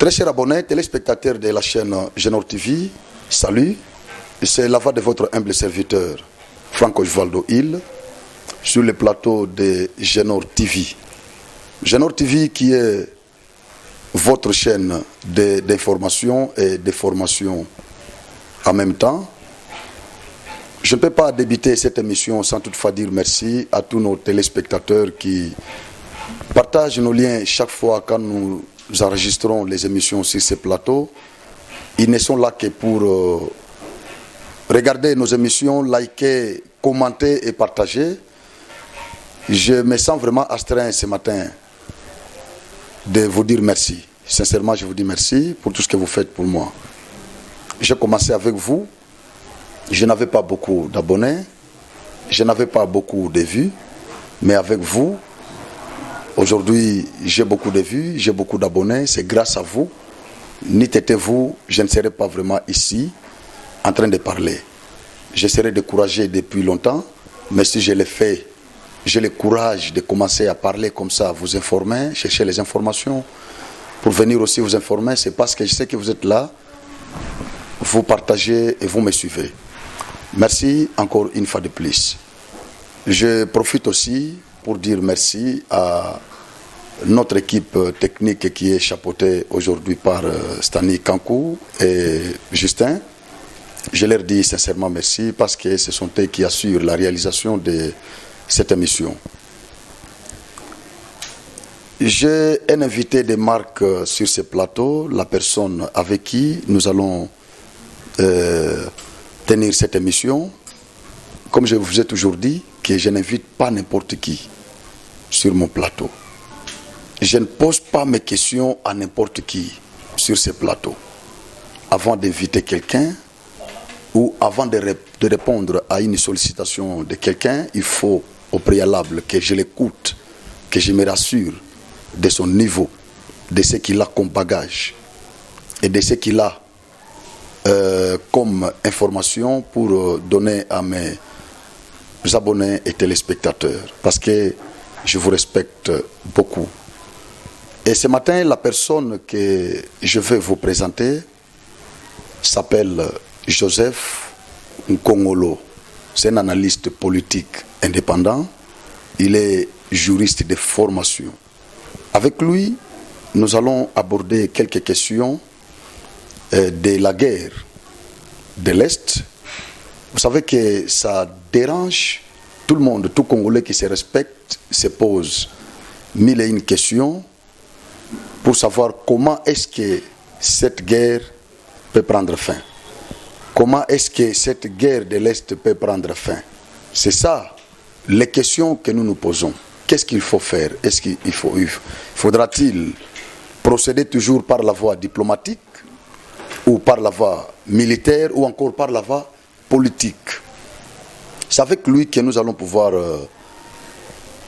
Très chers abonnés, téléspectateurs de la chaîne Genor TV, salut. C'est la voix de votre humble serviteur, Franck Osvaldo Hill, sur le plateau de Genor TV. Genor TV qui est votre chaîne d'information et de formation en même temps. Je ne peux pas débuter cette émission sans toutefois dire merci à tous nos téléspectateurs qui partagent nos liens chaque fois quand nous enregistrons les émissions sur ces plateaux. Ils ne sont là que pour regarder nos émissions, liker, commenter et partager. Je me sens vraiment astreint ce matin de vous dire merci. Sincèrement, je vous dis merci pour tout ce que vous faites pour moi. J'ai commencé avec vous. Je n'avais pas beaucoup d'abonnés. Je n'avais pas beaucoup de vues. Mais avec vous, aujourd'hui, j'ai beaucoup de vues, j'ai beaucoup d'abonnés. C'est grâce à vous. N'eût été vous, je ne serais pas vraiment ici en train de parler. Je serais découragé depuis longtemps. Mais si je l'ai fait, j'ai le courage de commencer à parler comme ça, vous informer, chercher les informations. Pour venir aussi vous informer, c'est parce que je sais que vous êtes là. Vous partagez et vous me suivez. Merci encore une fois de plus. Je profite aussi pour dire merci à notre équipe technique qui est chapeautée aujourd'hui par Stani Kankou et Justin. Je leur dis sincèrement merci parce que ce sont eux qui assurent la réalisation de cette émission. J'ai un invité de marque sur ce plateau, la personne avec qui nous allons tenir cette émission. Comme je vous ai toujours dit, que je n'invite pas n'importe qui sur mon plateau. Je ne pose pas mes questions à n'importe qui sur ce plateau. Avant d'inviter quelqu'un ou avant de répondre à une sollicitation de quelqu'un, il faut au préalable que je l'écoute, que je me rassure de son niveau, de ce qu'il a comme bagage et de ce qu'il a comme information pour donner à mes abonnés et téléspectateurs, parce que je vous respecte beaucoup. Et ce matin, la personne que je vais vous présenter s'appelle Joseph Nkongolo. C'est un analyste politique indépendant. Il est juriste de formation. Avec lui, nous allons aborder quelques questions de la guerre de l'Est. Vous savez que ça dérange tout le monde, tout Congolais qui se respecte se pose mille et une questions pour savoir comment est-ce que cette guerre peut prendre fin. Comment est-ce que cette guerre de l'Est peut prendre fin? C'est ça les questions que nous nous posons. Qu'est-ce qu'il faut faire? Faudra-t-il procéder toujours par la voie diplomatique ou par la voie militaire ou encore par la voie politique? C'est avec lui que nous allons pouvoir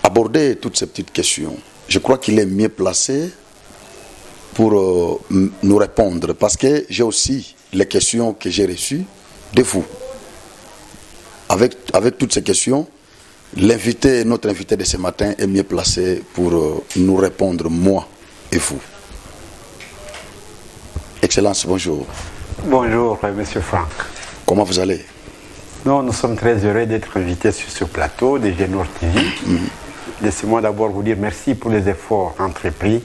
aborder toutes ces petites questions. Je crois qu'il est mieux placé pour nous répondre parce que j'ai aussi les questions que j'ai reçues de vous. Avec toutes ces questions, notre invité de ce matin est mieux placé pour nous répondre, moi et vous. Excellence, bonjour. Bonjour, Monsieur Franck. Comment vous allez? Nous sommes très heureux d'être invités sur ce plateau de Genor TV. Laissez-moi d'abord vous dire merci pour les efforts entrepris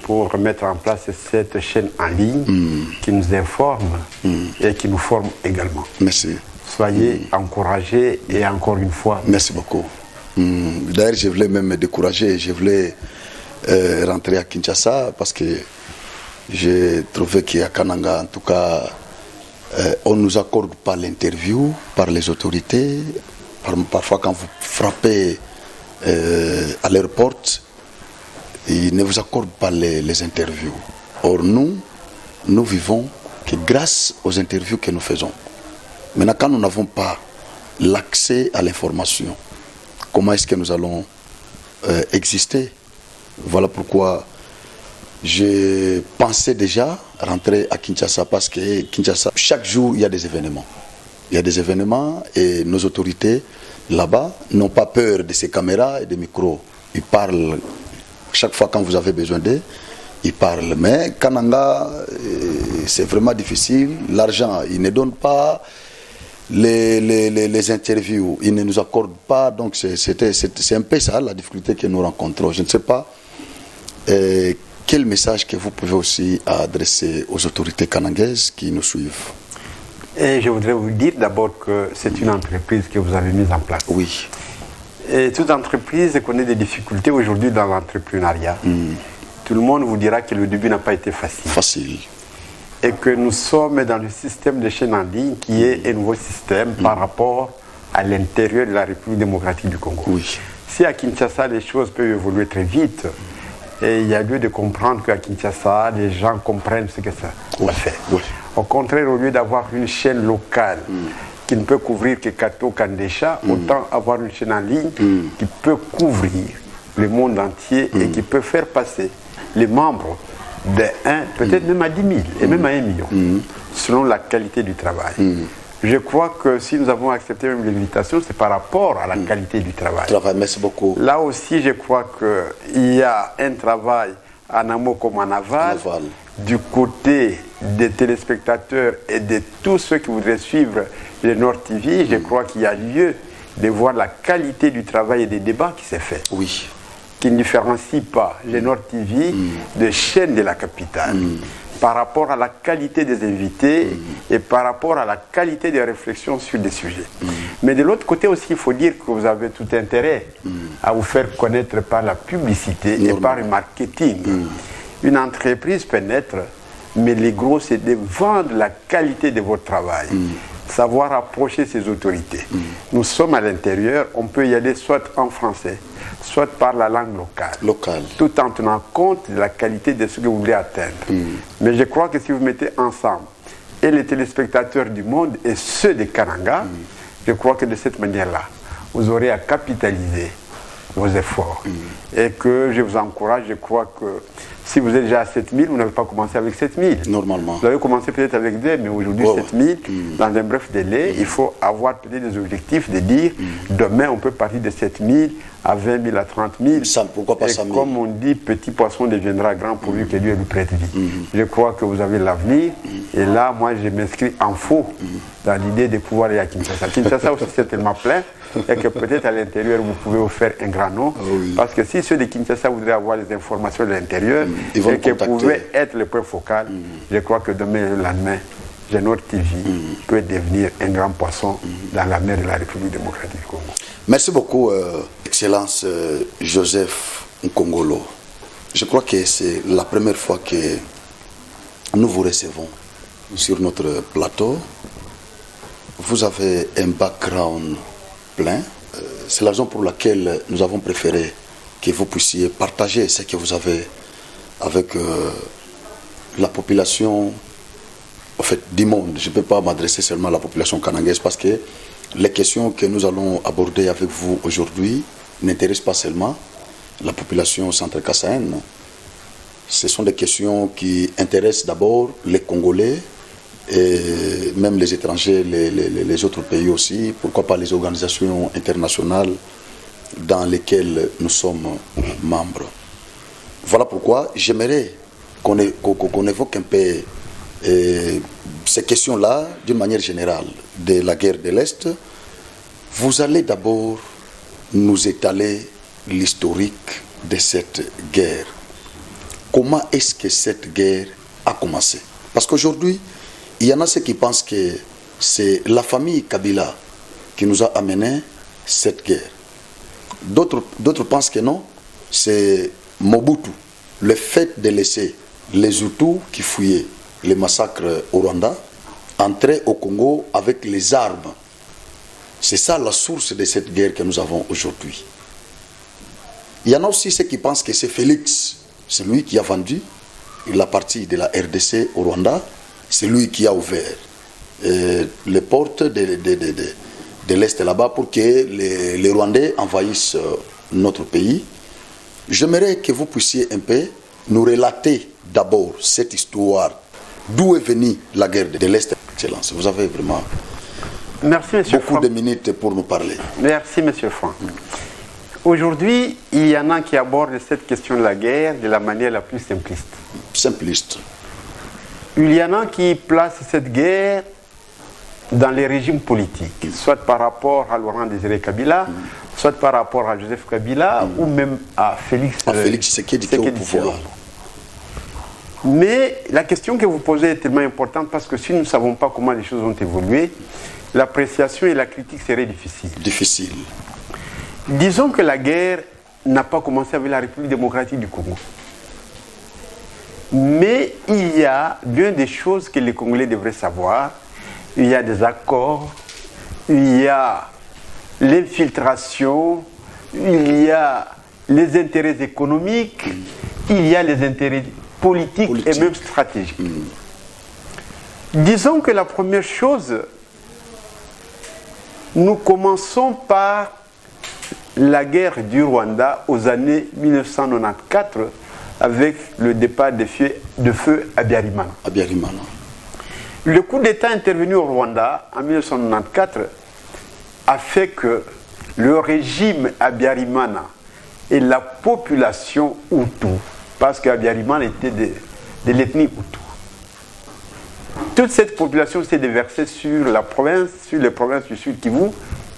pour mettre en place cette chaîne en ligne qui nous informe et qui nous forme également. Merci. Soyez encouragés et encore une fois. Merci beaucoup. D'ailleurs, je voulais même me décourager. Je voulais rentrer à Kinshasa parce que j'ai trouvé qu'à Kananga, en tout cas, on ne nous accorde pas l'interview par les autorités. Parfois, quand vous frappez à leur porte, ils ne vous accordent pas les interviews. Or, nous vivons que grâce aux interviews que nous faisons. Maintenant, quand nous n'avons pas l'accès à l'information, comment est-ce que nous allons exister? Voilà pourquoi je pensais déjà rentrer à Kinshasa parce que Kinshasa, chaque jour, il y a des événements. Il y a des événements et nos autorités là-bas n'ont pas peur de ces caméras et des micros. Ils parlent chaque fois quand vous avez besoin d'eux. ils parlent. Mais Kananga, c'est vraiment difficile. L'argent, ils ne donnent pas. Les interviews, ils ne nous accordent pas. Donc c'est un peu ça la difficulté que nous rencontrons. Je ne sais pas quel message que vous pouvez aussi adresser aux autorités kanangaises qui nous suivent. Et je voudrais vous dire d'abord que c'est une entreprise que vous avez mise en place. Oui. Et toute entreprise connaît des difficultés aujourd'hui dans l'entrepreneuriat. Tout le monde vous dira que le début n'a pas été facile. Et que nous sommes dans le système de chaîne en ligne qui est un nouveau système par rapport à l'intérieur de la République démocratique du Congo. Oui. Si à Kinshasa les choses peuvent évoluer très vite, et il y a lieu de comprendre qu'à Kinshasa, les gens comprennent ce que ça fait. Oui. Au contraire, au lieu d'avoir une chaîne locale qui ne peut couvrir que Kato, Kandesha, autant avoir une chaîne en ligne qui peut couvrir le monde entier et qui peut faire passer les membres de 1, peut-être même à 10 000 et même à 1 million, selon la qualité du travail. Je crois que si nous avons accepté même l'invitation, c'est par rapport à la qualité du travail. Merci beaucoup. Là aussi, je crois qu'il y a un travail en amont comme en aval, du côté des téléspectateurs et de tous ceux qui voudraient suivre les Nord TV. Je crois qu'il y a lieu de voir la qualité du travail et des débats qui s'est fait. Oui. Qui ne différencie pas les Nord TV de chaînes de la capitale. Par rapport à la qualité des invités et par rapport à la qualité des réflexions sur des sujets. Mais de l'autre côté aussi, il faut dire que vous avez tout intérêt à vous faire connaître par la publicité et par le marketing. Une entreprise peut naître, mais les gros, c'est de vendre la qualité de votre travail. Savoir approcher ses autorités. Nous sommes à l'intérieur, on peut y aller soit en français, soit par la langue locale. Tout en tenant compte de la qualité de ce que vous voulez atteindre. Mais je crois que si vous mettez ensemble et les téléspectateurs du monde et ceux de Kananga, je crois que de cette manière-là, vous aurez à capitaliser vos efforts. Et que je vous encourage, je crois que si vous êtes déjà à 7 000, vous n'avez pas commencé avec 7 000. Normalement. Vous avez commencé peut-être avec 2, mais aujourd'hui 7 000, dans un bref délai, il faut avoir peut-être des objectifs de dire, demain on peut partir de 7 000 à 20 000, à 30 000. Pourquoi pas 100 000? Comme on dit, petit poisson deviendra grand pourvu que Dieu lui prête vie. Je crois que vous avez l'avenir. Et là, moi, je m'inscris en faux dans l'idée de pouvoir aller à Kinshasa. Kinshasa aussi, c'est tellement plein. Et que peut-être à l'intérieur, vous pouvez vous faire un grand nom. Parce que si ceux de Kinshasa voudraient avoir les informations de l'intérieur, et que pouvaient être le point focal, je crois que demain et le lendemain, Genor TV peut devenir un grand poisson dans la mer de la République démocratique du Congo. Merci beaucoup, Excellence Joseph Nkongolo. Je crois que c'est la première fois que nous vous recevons sur notre plateau. Vous avez un background plein. C'est la raison pour laquelle nous avons préféré que vous puissiez partager ce que vous avez avec la population en fait, du monde. Je ne peux pas m'adresser seulement à la population kanangaise parce que les questions que nous allons aborder avec vous aujourd'hui n'intéressent pas seulement la population centre-kassaïenne. Ce sont des questions qui intéressent d'abord les Congolais et même les étrangers, les autres pays aussi, pourquoi pas les organisations internationales dans lesquelles nous sommes membres. Voilà pourquoi j'aimerais qu'on évoque un peu ces questions-là d'une manière générale de la guerre de l'Est. Vous allez d'abord nous étaler l'historique de cette guerre. Comment est-ce que cette guerre a commencé? Parce qu'aujourd'hui, il y en a ceux qui pensent que c'est la famille Kabila qui nous a amené cette guerre. D'autres pensent que non, c'est Mobutu. Le fait de laisser les Hutus qui fuyaient les massacres au Rwanda entrer au Congo avec les armes. C'est ça la source de cette guerre que nous avons aujourd'hui. Il y en a aussi ceux qui pensent que c'est Félix, c'est lui qui a vendu la partie de la RDC au Rwanda. C'est lui qui a ouvert les portes de l'Est là-bas pour que les Rwandais envahissent notre pays. J'aimerais que vous puissiez un peu nous relater d'abord cette histoire. D'où est venue la guerre de l'Est, Excellence? Vous avez vraiment beaucoup de minutes pour nous parler. Merci, M. Franck. Aujourd'hui, il y en a qui abordent cette question de la guerre de la manière la plus simpliste. Simpliste. Il y en a qui placent cette guerre dans les régimes politiques, soit par rapport à Laurent Désiré Kabila, soit par rapport à Joseph Kabila, ou même à Félix Tshisekedi qui est au pouvoir. Mais la question que vous posez est tellement importante parce que si nous ne savons pas comment les choses ont évolué, l'appréciation et la critique seraient difficiles. Difficile. Disons que la guerre n'a pas commencé avec la République démocratique du Congo. Mais il y a bien des choses que les Congolais devraient savoir. Il y a des accords, il y a l'infiltration, il y a les intérêts économiques, il y a les intérêts politiques et même stratégiques. Disons que la première chose, nous commençons par la guerre du Rwanda aux années 1994 avec le départ de feu Habyarimana. Le coup d'État intervenu au Rwanda en 1994 a fait que le régime Habyarimana et la population Hutu, parce qu'Habyarimana était de l'ethnie Hutu, toute cette population s'est déversée sur les provinces du Sud Kivu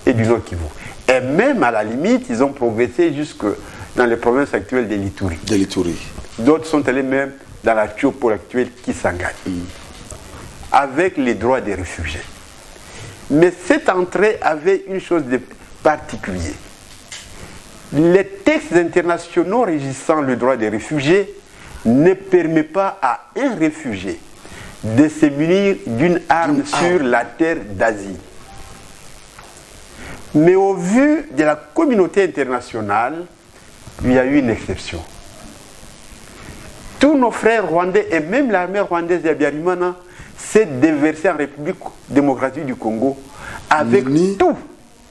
et du Nord Kivu. Et même à la limite, ils ont progressé jusque dans les provinces actuelles de l'Ituri. D'autres sont allés même dans la Tiopo actuelle Kisangani. Avec les droits des réfugiés. Mais cette entrée avait une chose de particulier. Les textes internationaux régissant le droit des réfugiés ne permettent pas à un réfugié de se munir d'une arme sur la terre d'Asie. Mais au vu de la communauté internationale, il y a eu une exception. Tous nos frères rwandais et même l'armée rwandaise d'Habyarimana s'est déversé en République démocratique du Congo avec tout,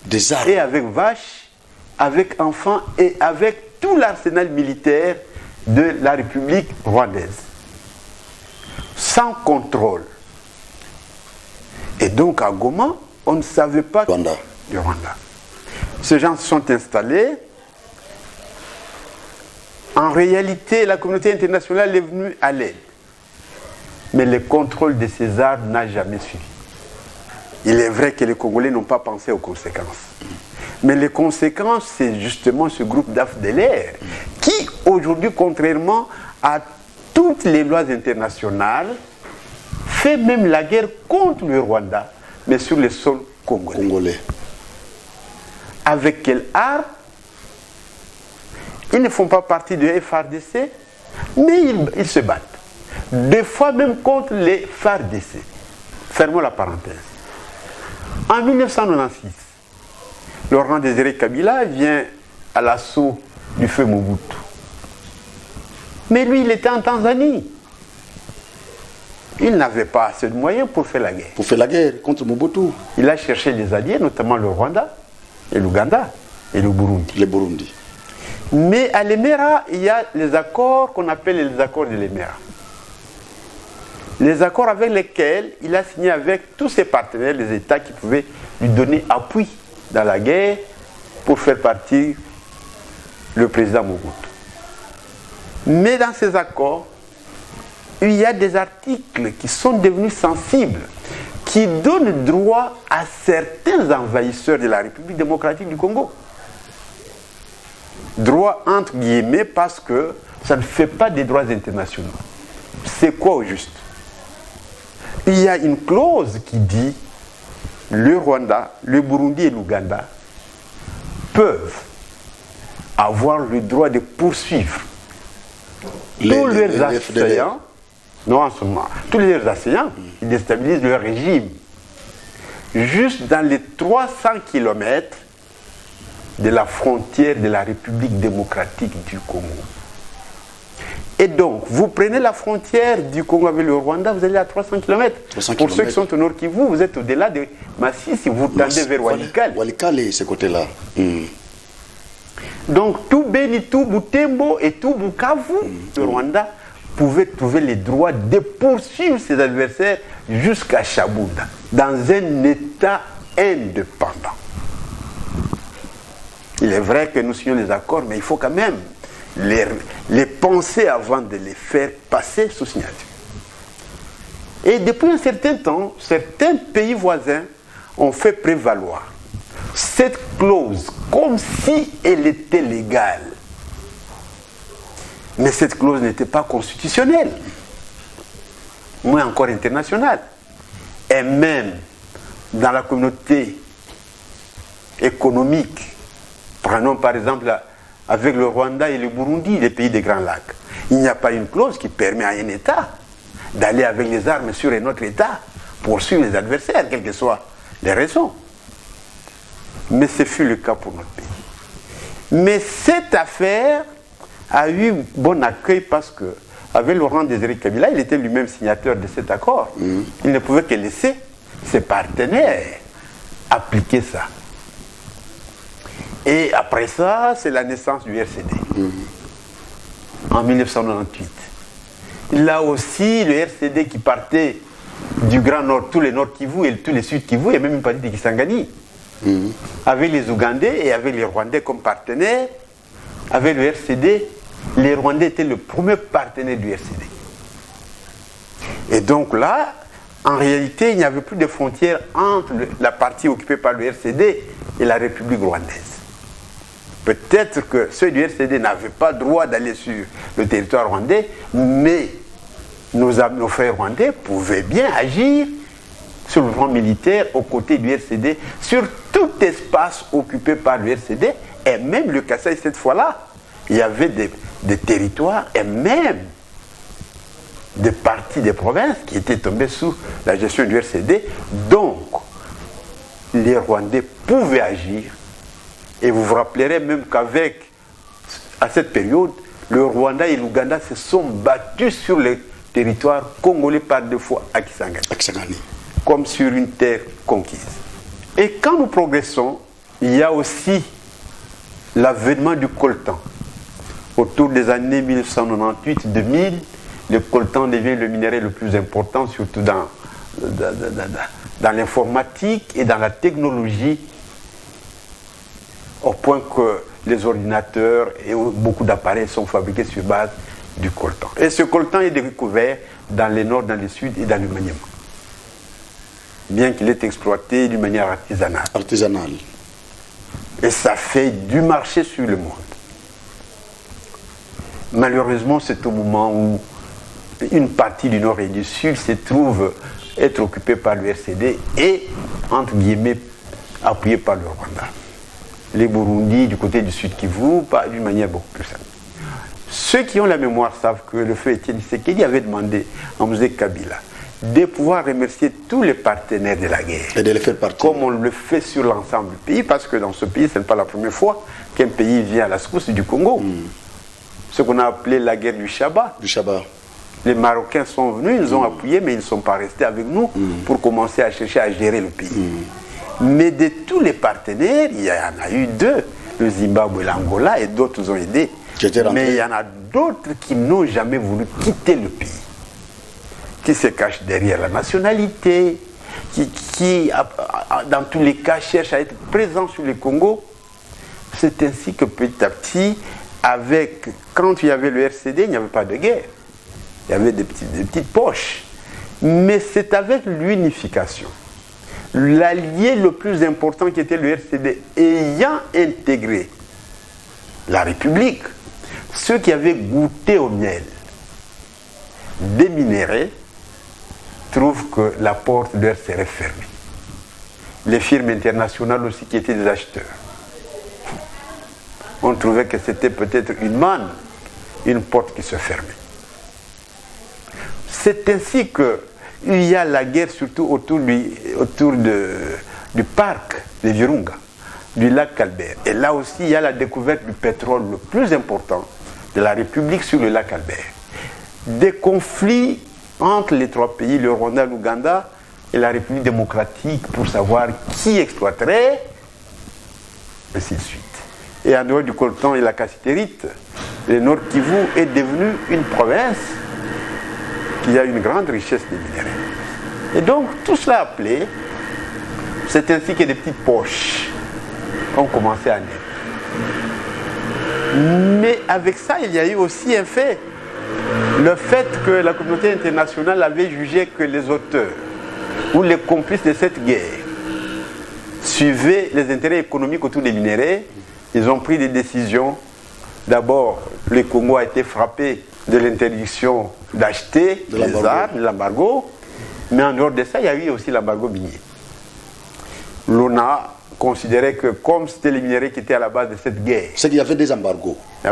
des armes. Et avec vaches, avec enfants et avec tout l'arsenal militaire de la République rwandaise. Sans contrôle. Et donc à Goma, on ne savait pas du Rwanda. Ces gens se sont installés. En réalité, la communauté internationale est venue à l'aide. Mais le contrôle de ces armes n'a jamais suivi. Il est vrai que les Congolais n'ont pas pensé aux conséquences. Mais les conséquences, c'est justement ce groupe d'AFDLR qui, aujourd'hui, contrairement à toutes les lois internationales, fait même la guerre contre le Rwanda, mais sur le sol congolais. Avec quelle arme? Ils ne font pas partie de FARDC, mais ils se battent. Des fois même contre les FARDC. Fermons la parenthèse. En 1996, Laurent Désiré Kabila vient à l'assaut du feu Mobutu. Mais lui, il était en Tanzanie. Il n'avait pas assez de moyens pour faire la guerre. Pour faire la guerre contre Mobutu. Il a cherché les alliés, notamment le Rwanda, et l'Ouganda, et le Burundi. Le Burundi. Mais à l'Emera, il y a les accords qu'on appelle les accords de l'Emera. Les accords avec lesquels il a signé avec tous ses partenaires, les États qui pouvaient lui donner appui dans la guerre pour faire partir le président Mobutu. Mais dans ces accords, il y a des articles qui sont devenus sensibles, qui donnent droit à certains envahisseurs de la République démocratique du Congo. Droit entre guillemets parce que ça ne fait pas des droits internationaux. C'est quoi au juste? Il y a une clause qui dit le Rwanda, le Burundi et l'Ouganda peuvent avoir le droit de poursuivre tous leurs assaillants. Non, en ce moment, tous leurs assaillants, ils déstabilisent leur régime. Juste dans les 300 km de la frontière de la République démocratique du Congo. Et donc, vous prenez la frontière du Congo avec le Rwanda, vous allez à 300 km. Pour ceux qui sont au nord Kivu, vous êtes au-delà de Masisi, vous tendez vers Walikale. Walikale, ce côté-là. Donc, tout Beni, tout Butembo et tout Bukavu, le Rwanda, pouvait trouver les droits de poursuivre ses adversaires jusqu'à Shabunda, dans un État indépendant. Il est vrai que nous signons les accords, mais il faut quand même les penser avant de les faire passer sous signature. Et depuis un certain temps, certains pays voisins ont fait prévaloir cette clause comme si elle était légale. Mais cette clause n'était pas constitutionnelle, moins encore internationale. Et même dans la communauté économique, prenons par exemple avec le Rwanda et le Burundi, les pays des Grands Lacs, il n'y a pas une clause qui permet à un État d'aller avec les armes sur un autre État pour suivre les adversaires, quelles que soient les raisons. Mais ce fut le cas pour notre pays. Mais cette affaire a eu bon accueil parce que, avec Laurent Désiré Kabila, il était lui-même signateur de cet accord. Il ne pouvait que laisser ses partenaires appliquer ça. Et après ça, c'est la naissance du RCD. En 1998. Là aussi, le RCD qui partait du Grand Nord, tous les Nord Kivu et tous les Sud Kivu, et même une partie de Kisangani, avec les Ougandais et avec les Rwandais comme partenaires, avec le RCD, les Rwandais étaient le premier partenaire du RCD. Et donc là, en réalité, il n'y avait plus de frontières entre la partie occupée par le RCD et la République rwandaise. Peut-être que ceux du RCD n'avaient pas le droit d'aller sur le territoire rwandais, mais nos frères rwandais pouvaient bien agir sur le plan militaire aux côtés du RCD, sur tout espace occupé par le RCD, et même le Kasaï cette fois-là, il y avait des territoires et même des parties des provinces qui étaient tombées sous la gestion du RCD. Donc, les Rwandais pouvaient agir. Et vous vous rappellerez même à cette période, le Rwanda et l'Ouganda se sont battus sur le territoire congolais par deux fois à Kisangani, comme sur une terre conquise. Et quand nous progressons, il y a aussi l'avènement du coltan. Autour des années 1998-2000, le coltan devient le minerai le plus important, surtout dans l'informatique et dans la technologie, au point que les ordinateurs et beaucoup d'appareils sont fabriqués sur base du coltan. Et ce coltan est découvert dans le nord, dans le sud et dans le Maniema, bien qu'il est exploité d'une manière artisanale. Et ça fait du marché sur le monde. Malheureusement, c'est au moment où une partie du nord et du sud se trouve être occupée par le RCD et, entre guillemets, appuyée par le Rwanda. Les Burundi, du côté du Sud Kivu, d'une manière beaucoup plus simple. Ceux qui ont la mémoire savent que le feu Étienne Tshisekedi avait demandé à Mzee Kabila de pouvoir remercier tous les partenaires de la guerre. Et de les faire partie. Comme on le fait sur l'ensemble du pays, parce que dans ce pays, ce n'est pas la première fois qu'un pays vient à la secousse du Congo. Ce qu'on a appelé la guerre du Chaba. Les Marocains sont venus, ils nous ont appuyés, mais ils ne sont pas restés avec nous pour commencer à chercher à gérer le pays. Mais de tous les partenaires, il y en a eu deux, le Zimbabwe et l'Angola, et d'autres nous ont aidés. Mais il y en a d'autres qui n'ont jamais voulu quitter le pays, qui se cachent derrière la nationalité, qui dans tous les cas, cherchent à être présents sur le Congo. C'est ainsi que petit à petit, quand il y avait le RCD, il n'y avait pas de guerre. Il y avait des petites poches. Mais c'est avec l'unification, l'allié le plus important qui était le RCD, ayant intégré la République, ceux qui avaient goûté au miel des minéraux trouvent que la porte leur serait fermée. Les firmes internationales aussi qui étaient des acheteurs, on trouvait que c'était peut-être une manne, une porte qui se fermait. C'est ainsi qu'il y a la guerre surtout autour du parc de Virunga, du lac Albert. Et là aussi, il y a la découverte du pétrole le plus important de la République sur le lac Albert. Des conflits entre les trois pays, le Rwanda, l'Ouganda et la République démocratique, pour savoir qui exploiterait, et ainsi de suite. Et en dehors du coltan et la cassitérite, le Nord Kivu est devenu une province qui a une grande richesse de minéraux. Et donc, tout cela appelé, c'est ainsi que des petites poches ont commencé à naître. Mais avec ça, il y a eu aussi un fait. Le fait que la communauté internationale avait jugé que les auteurs ou les complices de cette guerre suivaient les intérêts économiques autour des minéraux, ils ont pris des décisions. D'abord, le Congo a été frappé de l'interdiction d'acheter les armes, de l'embargo. Mais en dehors de ça, il y a eu aussi l'embargo minier. L'ONA considérait que comme c'était les minéraux qui étaient à la base de cette guerre. C'est qu'il y avait des embargos. Il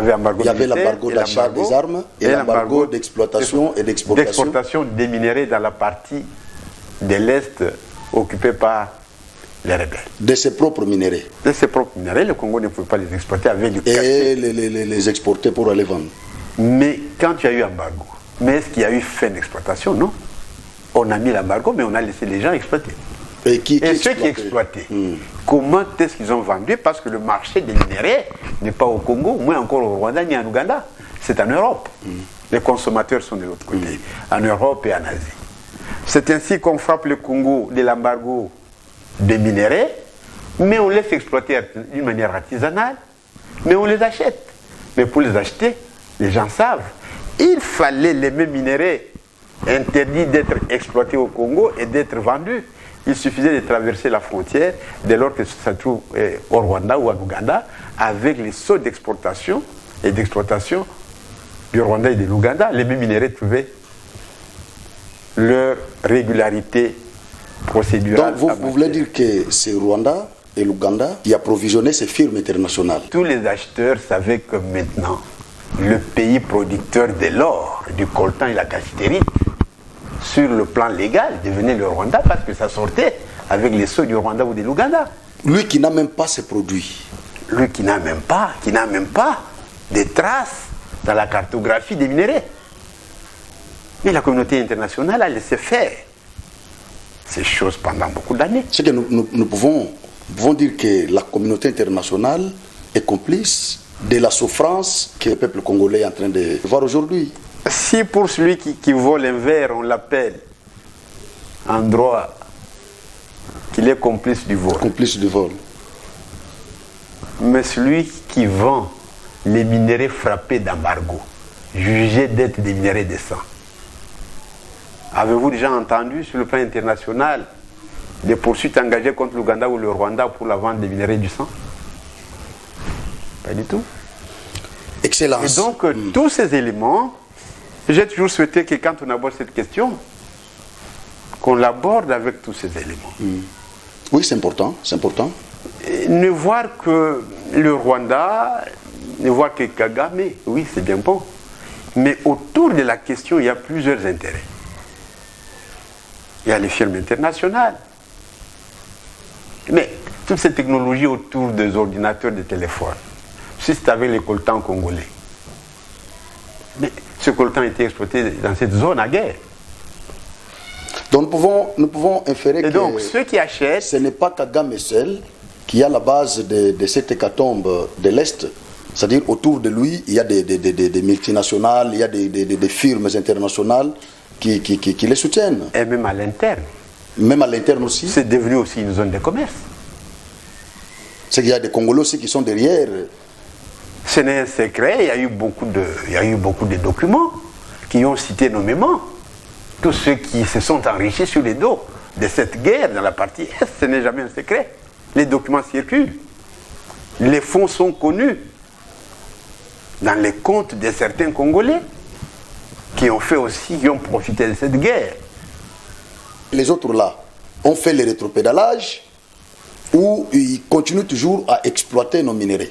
y avait l'embargo d'achat des armes et l'embargo d'exploitation et d'exportation des minéraux dans la partie de l'Est occupée par les rebelles. De ses propres minéraux. De ses propres minéraux, le Congo ne pouvait pas les exploiter avec du cachet. Et les exporter pour aller vendre. Mais quand il y a eu embargo, mais est-ce qu'il y a eu fin d'exploitation? Non. On a mis l'embargo, mais on a laissé les gens exploiter. Et ceux qui exploitaient, comment est-ce qu'ils ont vendu? Parce que le marché des minéraux n'est pas au Congo, moins encore au Rwanda ni en Ouganda. C'est en Europe. Les consommateurs sont de l'autre côté, en Europe et en Asie. C'est ainsi qu'on frappe le Congo de l'embargo des minéraux, mais on laisse exploiter d'une manière artisanale, mais on les achète. Mais pour les acheter, les gens savent, il fallait les mêmes minéraux interdits d'être exploités au Congo et d'être vendus. Il suffisait de traverser la frontière dès lors que ça se trouve au Rwanda ou en Ouganda avec les sauts d'exportation et d'exploitation du Rwanda et de l'Ouganda. Les mêmes minéraux trouvaient leur régularité procédurale. Donc vous voulez dire que c'est Rwanda et l'Ouganda qui approvisionnaient ces firmes internationales? Tous les acheteurs savaient que maintenant, le pays producteur de l'or, du coltan et la cassiterite, sur le plan légal, devenait le Rwanda parce que ça sortait avec les sceaux du Rwanda ou de l'Ouganda. Lui qui n'a même pas ces produits. Lui qui n'a même pas des traces dans la cartographie des minéraux. Mais la communauté internationale a laissé faire ces choses pendant beaucoup d'années. C'est que nous pouvons dire que la communauté internationale est complice de la souffrance que le peuple congolais est en train de voir aujourd'hui. Si pour celui qui vole un verre, on l'appelle en droit qu'il est complice du vol. Complice du vol. Mais celui qui vend les minéraux frappés d'embargo, jugés d'être des minéraux de sang. Avez-vous déjà entendu sur le plan international des poursuites engagées contre l'Ouganda ou le Rwanda pour la vente des minéraux du sang? Pas du tout. Excellence. Et donc, tous ces éléments, j'ai toujours souhaité que quand on aborde cette question, qu'on l'aborde avec tous ces éléments. Oui, c'est important, c'est important. Et ne voir que le Rwanda, ne voir que Kagame, oui, c'est bien bon. Mais autour de la question, il y a plusieurs intérêts. Il y a les firmes internationales. Mais toutes ces technologies autour des ordinateurs, des téléphones, si c'est avec les coltans congolais. Mais ce coltan a été exploité dans cette zone à guerre. Donc nous pouvons inférer que donc, ceux qui achètent, ce n'est pas Kagame seul qui a la base de cette hécatombe de l'Est. C'est-à-dire autour de lui, il y a des multinationales, il y a des firmes internationales qui les soutiennent. Et même à l'interne. Même à l'interne aussi. C'est devenu aussi une zone de commerce. C'est qu'il y a des Congolais aussi qui sont derrière. Ce n'est un secret, il y a eu beaucoup de documents qui ont cité nommément tous ceux qui se sont enrichis sur les dos de cette guerre dans la partie Est. Ce n'est jamais un secret. Les documents circulent. Les fonds sont connus dans les comptes de certains Congolais qui ont profité de cette guerre. Les autres là ont fait le rétropédalage ou ils continuent toujours à exploiter nos minéraux?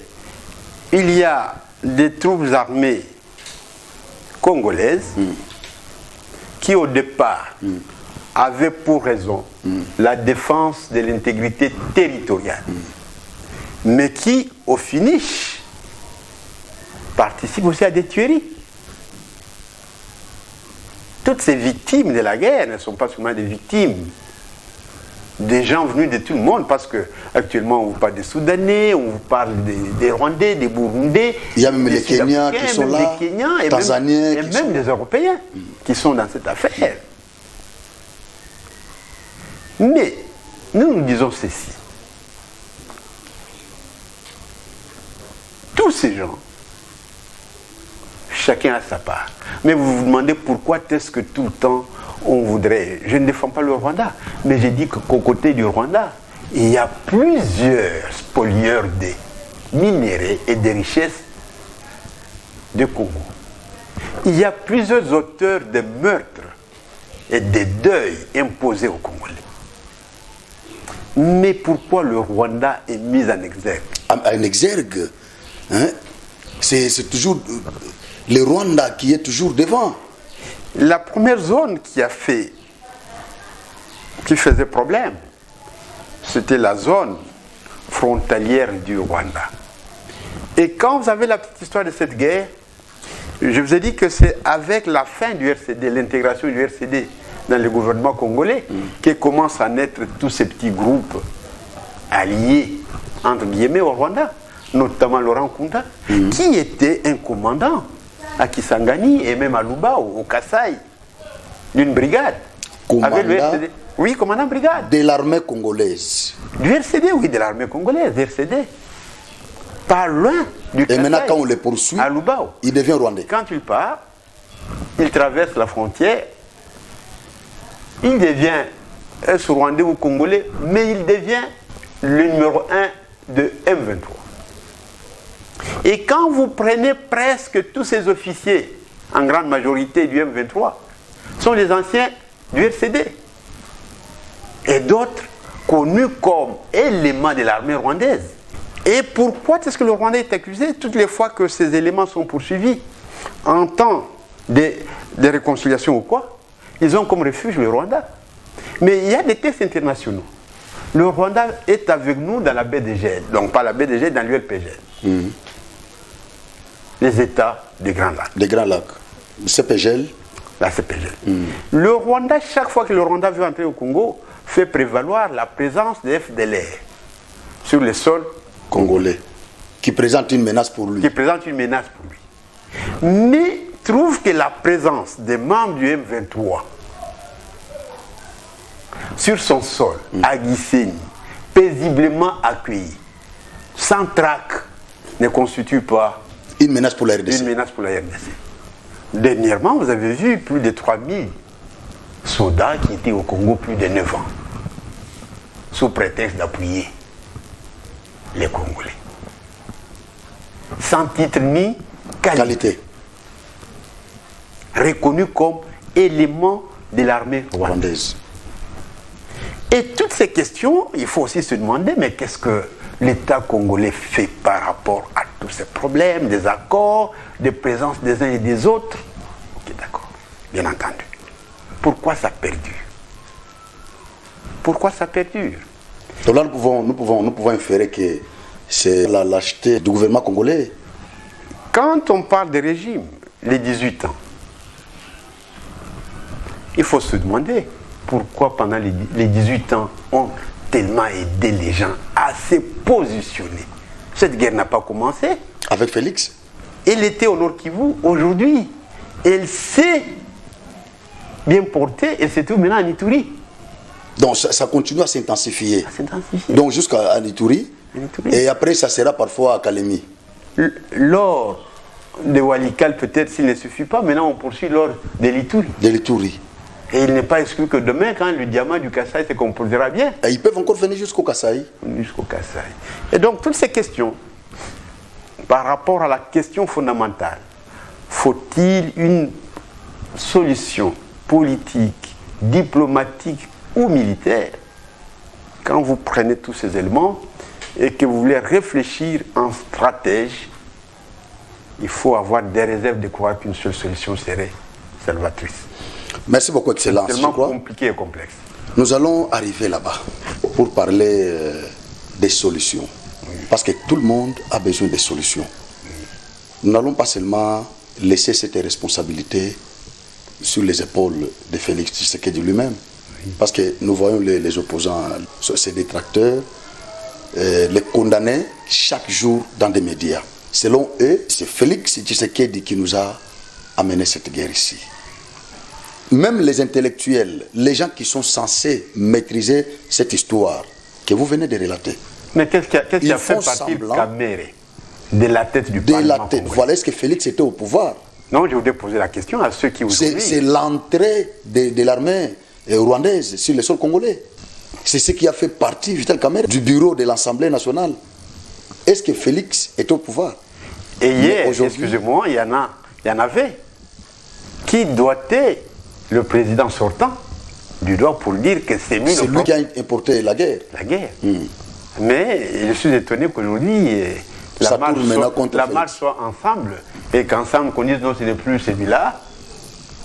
Il y a des troupes armées congolaises qui au départ avaient pour raison la défense de l'intégrité territoriale, mais qui au finish participent aussi à des tueries. Toutes ces victimes de la guerre ne sont pas seulement des victimes des gens venus de tout le monde, parce que actuellement on vous parle des Soudanais, on vous parle des Rwandais, des Burundais, il y a même les Kenyans qui sont là, des Kenyans, et Tanzaniens, même des Européens qui sont dans cette affaire. Mais nous disons ceci. Tous ces gens chacun a sa part. Mais vous vous demandez pourquoi est-ce que tout le temps on voudrait... Je ne défends pas le Rwanda, mais j'ai dit qu'au côté du Rwanda, il y a plusieurs spolieurs des minéraux et des richesses du Congo. Il y a plusieurs auteurs de meurtres et de deuils imposés aux Congolais. Mais pourquoi le Rwanda est mis en exergue? En exergue, hein? C'est toujours le Rwanda qui est toujours devant. La première zone qui faisait problème, c'était la zone frontalière du Rwanda. Et quand vous avez la petite histoire de cette guerre, je vous ai dit que c'est avec la fin du RCD, l'intégration du RCD dans le gouvernement congolais, que commencent à naître tous ces petits groupes alliés, entre guillemets, au Rwanda, notamment Laurent Nkunda, qui était un commandant à Kisangani et même à Lubao, au Kasaï, d'une brigade. Commandant avec le RCD. Oui, commandant brigade. De l'armée congolaise. Du RCD, oui, de l'armée congolaise, RCD. Pas loin du Kasaï. Et maintenant, quand on les poursuit, à Lubao, il devient rwandais. quand il part, il traverse la frontière, il devient un Rwandais ou Congolais, mais il devient le numéro 1 de M23. Et quand vous prenez presque tous ces officiers, en grande majorité du M23, sont les anciens du RCD. Et d'autres connus comme éléments de l'armée rwandaise. Et pourquoi est-ce que le Rwanda est accusé toutes les fois que ces éléments sont poursuivis en temps de réconciliation ou quoi? Ils ont comme refuge le Rwanda. Mais il y a des textes internationaux. Le Rwanda est avec nous dans la baie de Gel. Donc pas la baie de Gel, dans l'ULPGL. Les États des Grands Lacs. Des Grands Lacs. CPGL. La CPGL. Le Rwanda, chaque fois que le Rwanda veut entrer au Congo, fait prévaloir la présence des FDLR sur le sol congolais. Qui présente une menace pour lui. Qui présente une menace pour lui. Mais trouve que la présence des membres du M23 sur son sol, à Gisenyi, paisiblement accueilli, sans trac, ne constitue pas une menace pour la RDC. Une menace pour la RDC. Dernièrement, vous avez vu plus de 3000 soldats qui étaient au Congo plus de 9 ans, sous prétexte d'appuyer les Congolais. Sans titre ni qualité. Reconnus comme éléments de l'armée rwandaise. Et toutes ces questions, il faut aussi se demander, mais qu'est-ce que l'État congolais fait par rapport à tous ces problèmes, des accords, des présences des uns et des autres? Ok, d'accord, bien entendu. Pourquoi ça perdure? Pourquoi ça perdure? Donc là, nous pouvons inférer que c'est la lâcheté du gouvernement congolais. Quand on parle de régime, les 18 ans, il faut se demander pourquoi pendant les 18 ans ont tellement aidé les gens à se positionner. Cette guerre n'a pas commencé. Avec Félix. Elle était au Nord Kivu. Aujourd'hui, elle s'est bien portée et se trouve maintenant à Ituri. Donc ça continue à s'intensifier. Donc jusqu'à Ituri. Et après, ça sera parfois à Kalemi. L'or de Walikale, peut-être, s'il ne suffit pas, maintenant on poursuit l'or de l'Ituri. De l'Ituri. Et il n'est pas exclu que demain, quand le diamant du Kasaï se composera bien. Et ils peuvent encore venir jusqu'au Kasaï. Jusqu'au Kasaï. Et donc, toutes ces questions, par rapport à la question fondamentale, faut-il une solution politique, diplomatique ou militaire? Quand vous prenez tous ces éléments et que vous voulez réfléchir en stratège, il faut avoir des réserves de croire qu'une seule solution serait salvatrice. Merci beaucoup, Excellence. C'est tellement compliqué et complexe. Nous allons arriver là-bas pour parler des solutions. Oui. Parce que tout le monde a besoin de solutions. Nous n'allons pas seulement laisser cette responsabilité sur les épaules de Félix Tshisekedi lui-même. Oui. Parce que nous voyons les opposants, ces détracteurs, les condamner chaque jour dans des médias. Selon eux, c'est Félix Tshisekedi qui nous a amené cette guerre ici. Même les intellectuels, les gens qui sont censés maîtriser cette histoire que vous venez de relater. Mais qu'est-ce qui a fait partir Kamere de la tête du Parlement congolais? Voilà, est-ce que Félix était au pouvoir? Non, je voudrais poser la question à ceux qui aujourd'hui... C'est l'entrée de l'armée rwandaise sur le sol congolais. C'est ce qui a fait partie, Vital Kamerhe, du bureau de l'Assemblée nationale. Est-ce que Félix est au pouvoir? Et hier, excusez-moi, il y en avait qui doigtaient le président sortant du doigt pour dire que c'est lui. C'est lui qui a importé la guerre. La guerre. Mais je suis étonné qu'aujourd'hui, la marche soit ensemble et qu'ensemble qu'on dise non, ce n'est plus celui-là,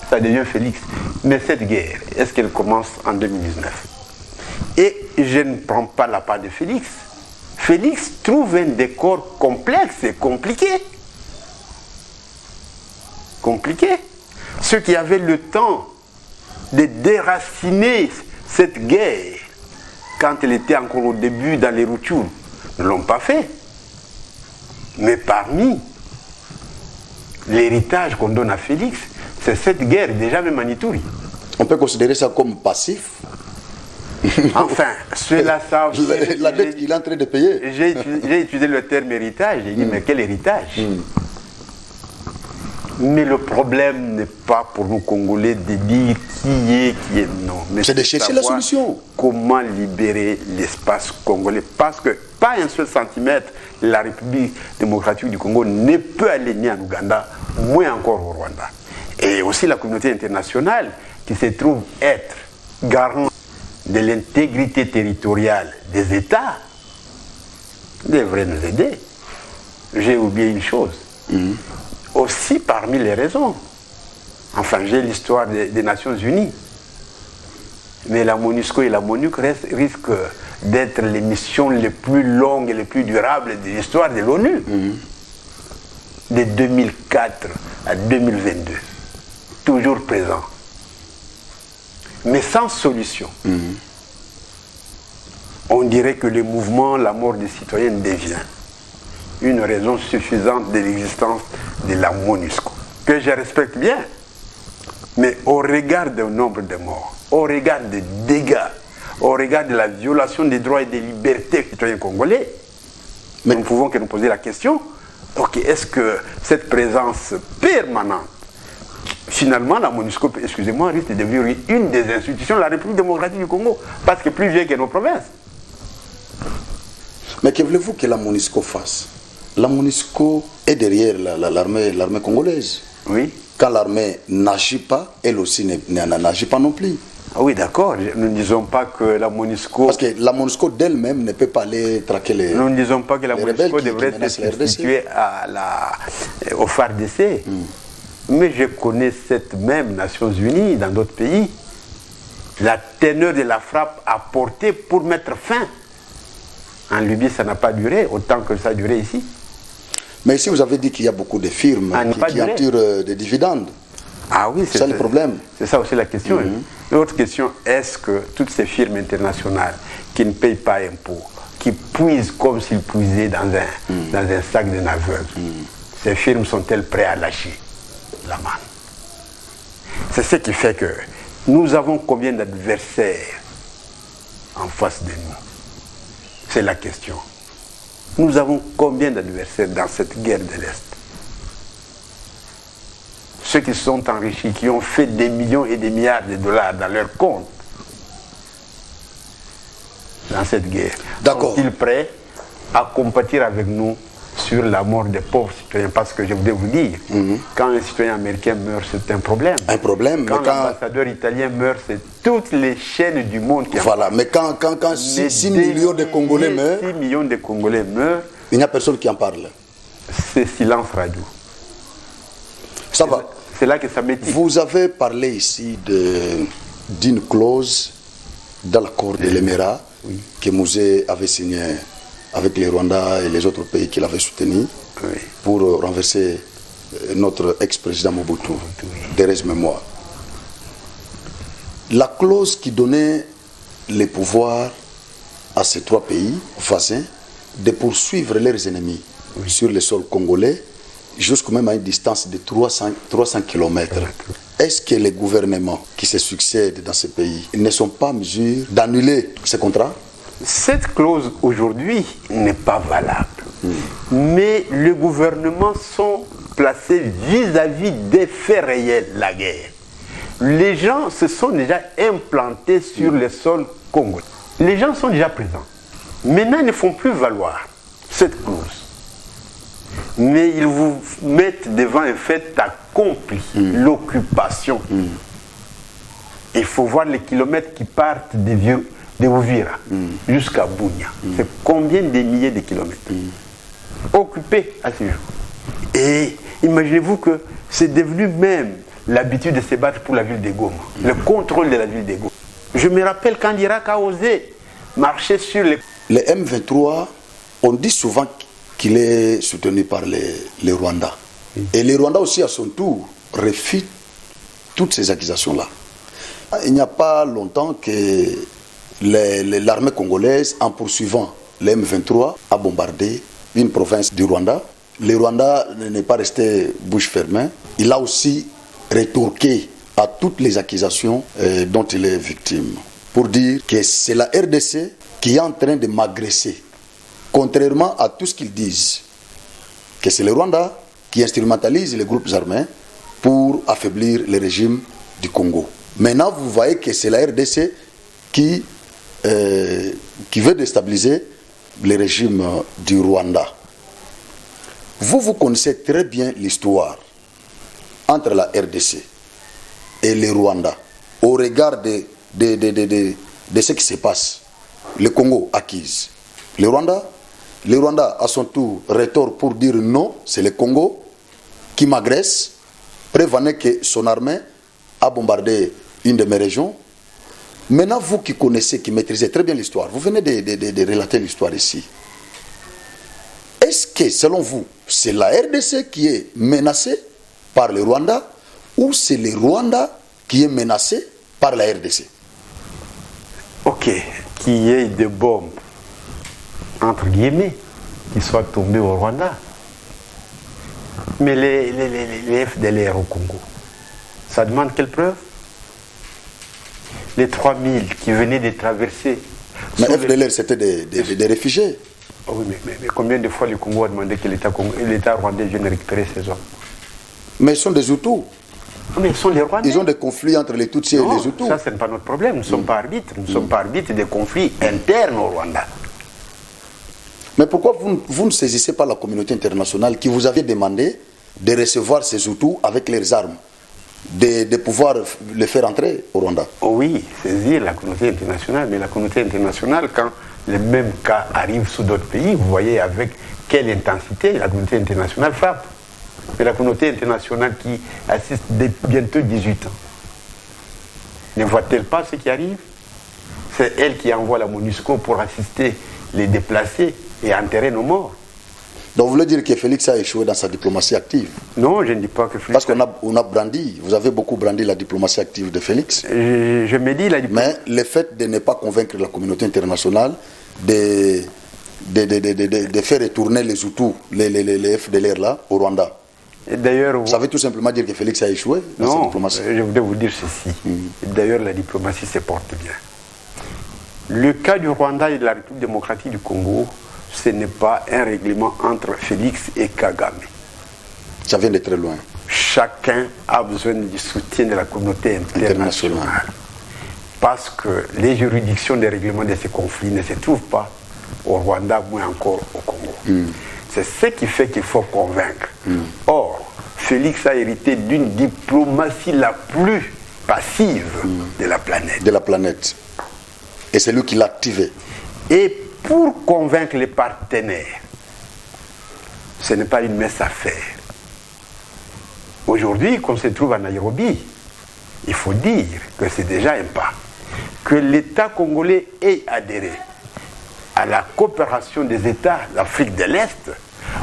ça devient Félix. Mais cette guerre, est-ce qu'elle commence en 2019? Et je ne prends pas la part de Félix. Félix trouve un décor complexe et compliqué. Ceux qui avaient le temps de déraciner cette guerre quand elle était encore au début dans les Rutshuru ne l'ont pas fait. Mais parmi l'héritage qu'on donne à Félix, c'est cette guerre déjà même en Ituri. On peut considérer ça comme passif. Enfin, ceux-là savent... La dette qu'il est en train de payer. J'ai utilisé le terme héritage, j'ai dit mais quel héritage? Mais le problème n'est pas pour nous Congolais de dire qui est non. C'est de chercher la solution. Comment libérer l'espace congolais? Parce que pas un seul centimètre, la République démocratique du Congo ne peut aller ni en Ouganda, moins encore au Rwanda. Et aussi la communauté internationale qui se trouve être garant de l'intégrité territoriale des États devrait nous aider. J'ai oublié une chose. Aussi parmi les raisons. Enfin, j'ai l'histoire des Nations Unies. Mais la MONUSCO et la MONUC risquent d'être les missions les plus longues et les plus durables de l'histoire de l'ONU. De 2004 à 2022. Toujours présent. Mais sans solution. On dirait que le mouvement, la mort des citoyens devient une raison suffisante de l'existence de la MONUSCO, que je respecte bien, mais au regard du nombre de morts, au regard des dégâts, au regard de la violation des droits et des libertés des citoyens congolais, nous ne pouvons que nous poser la question, ok, est-ce que cette présence permanente, finalement la MONUSCO, excusez-moi, risque de devenir une des institutions de la République démocratique du Congo, parce que plus vieille que nos provinces. Mais que voulez-vous que la MONUSCO fasse? La MONUSCO est derrière l'armée congolaise. Oui. Quand l'armée n'agit pas, elle aussi n'agit pas non plus. Ah oui, d'accord. Nous ne disons pas que la MONUSCO... Parce que la MONUSCO d'elle-même ne peut pas aller traquer les... Nous ne disons pas que la MONUSCO devrait être substituée au FARDC. Mais je connais cette même Nations Unies dans d'autres pays. La teneur de la frappe apportée pour mettre fin. En Libye, ça n'a pas duré autant que ça a duré ici. Mais ici, vous avez dit qu'il y a beaucoup de firmes qui en tirent des dividendes. Ah oui, c'est ça le problème. C'est ça aussi la question. L'autre question, est-ce que toutes ces firmes internationales qui ne payent pas impôts, qui puisent comme s'ils puisaient dans un sac de naveuses, ces firmes sont-elles prêtes à lâcher la manne? C'est ce qui fait que nous avons combien d'adversaires en face de nous? C'est la question. Nous avons combien d'adversaires dans cette guerre de l'Est? Ceux qui sont enrichis, qui ont fait des millions et des milliards de dollars dans leur compte dans cette guerre, sont-ils prêts à compatir avec nous sur la mort des pauvres citoyens? Parce que je voulais vous dire, quand un citoyen américain meurt, c'est un problème. Un problème. Quand l'ambassadeur italien meurt, c'est toutes les chaînes du monde qui... Voilà, mais quand 6 millions de Congolais meurent... 6 millions de Congolais meurent... Il n'y a personne qui en parle. C'est silence radio. Ça va. C'est là que ça m'étique. Vous avez parlé ici d'une clause dans l'accord de l'Émirat que Mouzé avait signé avec les Rwandais et les autres pays qui l'avaient soutenu pour renverser notre ex-président Mobutu, Thérèse Mémoire. La clause qui donnait les pouvoirs à ces 3 pays voisins de poursuivre leurs ennemis sur le sol congolais jusqu'à même à une distance de 300 km. Est-ce que les gouvernements qui se succèdent dans ces pays ne sont pas en mesure d'annuler ces contrats? Cette clause aujourd'hui n'est pas valable. Mais les gouvernements sont placer vis-à-vis des faits réels, la guerre. Les gens se sont déjà implantés sur le sol congolais. Les gens sont déjà présents. Maintenant, ils ne font plus valoir cette clause. Mais ils vous mettent devant un fait accompli, l'occupation. Il faut voir les kilomètres qui partent de Uvira jusqu'à Bunia. C'est combien de milliers de kilomètres occupés à ce jour. Et imaginez-vous que c'est devenu même l'habitude de se battre pour la ville de Goma, le contrôle de la ville de Goma. Je me rappelle quand l'Irak a osé marcher sur les... Le M23, on dit souvent qu'il est soutenu par les Rwandais. Et les Rwandais aussi, à son tour, réfutent toutes ces accusations-là. Il n'y a pas longtemps que l'armée congolaise, en poursuivant le M23, a bombardé une province du Rwanda. Le Rwanda n'est pas resté bouche fermée. Il a aussi rétorqué à toutes les accusations dont il est victime, pour dire que c'est la RDC qui est en train de m'agresser, contrairement à tout ce qu'ils disent, que c'est le Rwanda qui instrumentalise les groupes armés pour affaiblir le régime du Congo. Maintenant, vous voyez que c'est la RDC qui veut déstabiliser le régime du Rwanda. Vous connaissez très bien l'histoire entre la RDC et le Rwanda au regard de ce qui se passe. Le Congo acquise. Le Rwanda à son tour rétorque pour dire non, c'est le Congo qui m'agresse, prévenez que son armée a bombardé une de mes régions. Maintenant, vous qui connaissez, qui maîtrisez très bien l'histoire, vous venez de relater l'histoire ici. Est-ce que, selon vous, c'est la RDC qui est menacée par le Rwanda ou c'est le Rwanda qui est menacé par la RDC? Ok, qu'il y ait des bombes, entre guillemets, qui soient tombées au Rwanda. Mais les FDLR au Congo, ça demande quelle preuve? Les 3000 qui venaient de traverser... Mais FDLR, c'était des réfugiés. Oh oui, mais combien de fois le Congo a demandé que l'État rwandais vienne récupérer ces hommes? Mais ils sont des Hutus. Mais ils sont les Rwandais. Ils ont des conflits entre les Tutsis et les Hutus. Ça, ce n'est pas notre problème. Nous ne sommes pas arbitres. Nous ne sommes pas arbitres des conflits internes au Rwanda. Mais pourquoi vous ne saisissez pas la communauté internationale qui vous avait demandé de recevoir ces Hutus avec leurs armes, de pouvoir les faire entrer au Rwanda? Oh oui, saisir la communauté internationale. Mais la communauté internationale, quand les mêmes cas arrivent sous d'autres pays, vous voyez avec quelle intensité la communauté internationale frappe. Mais la communauté internationale qui assiste depuis bientôt 18 ans, ne voit-elle pas ce qui arrive? C'est elle qui envoie la MONUSCO pour assister les déplacés et enterrer nos morts. Donc vous voulez dire que Félix a échoué dans sa diplomatie active? Non, je ne dis pas que Félix... Parce qu'on a brandi, vous avez beaucoup brandi la diplomatie active de Félix. Je me dis la diplomatie... Mais le fait de ne pas convaincre la communauté internationale de faire retourner les Hutus, les FDLR là, au Rwanda, d'ailleurs, ça veut tout simplement dire que Félix a échoué dans sa diplomatie. Je voudrais vous dire ceci. D'ailleurs, la diplomatie se porte bien. Le cas du Rwanda et de la République démocratique du Congo, ce n'est pas un règlement entre Félix et Kagame. Ça vient de très loin. Chacun a besoin du soutien de la communauté internationale. Parce que les juridictions des règlements de ces conflits ne se trouvent pas au Rwanda, moins encore au Congo. C'est ce qui fait qu'il faut convaincre. Or, Félix a hérité d'une diplomatie la plus passive de la planète. De la planète. Et c'est lui qui l'a activé. Et pour convaincre les partenaires, ce n'est pas une mince affaire. Aujourd'hui, qu'on se trouve à Nairobi, il faut dire que c'est déjà un pas. Que l'État congolais ait adhéré à la coopération des États d'Afrique de l'Est,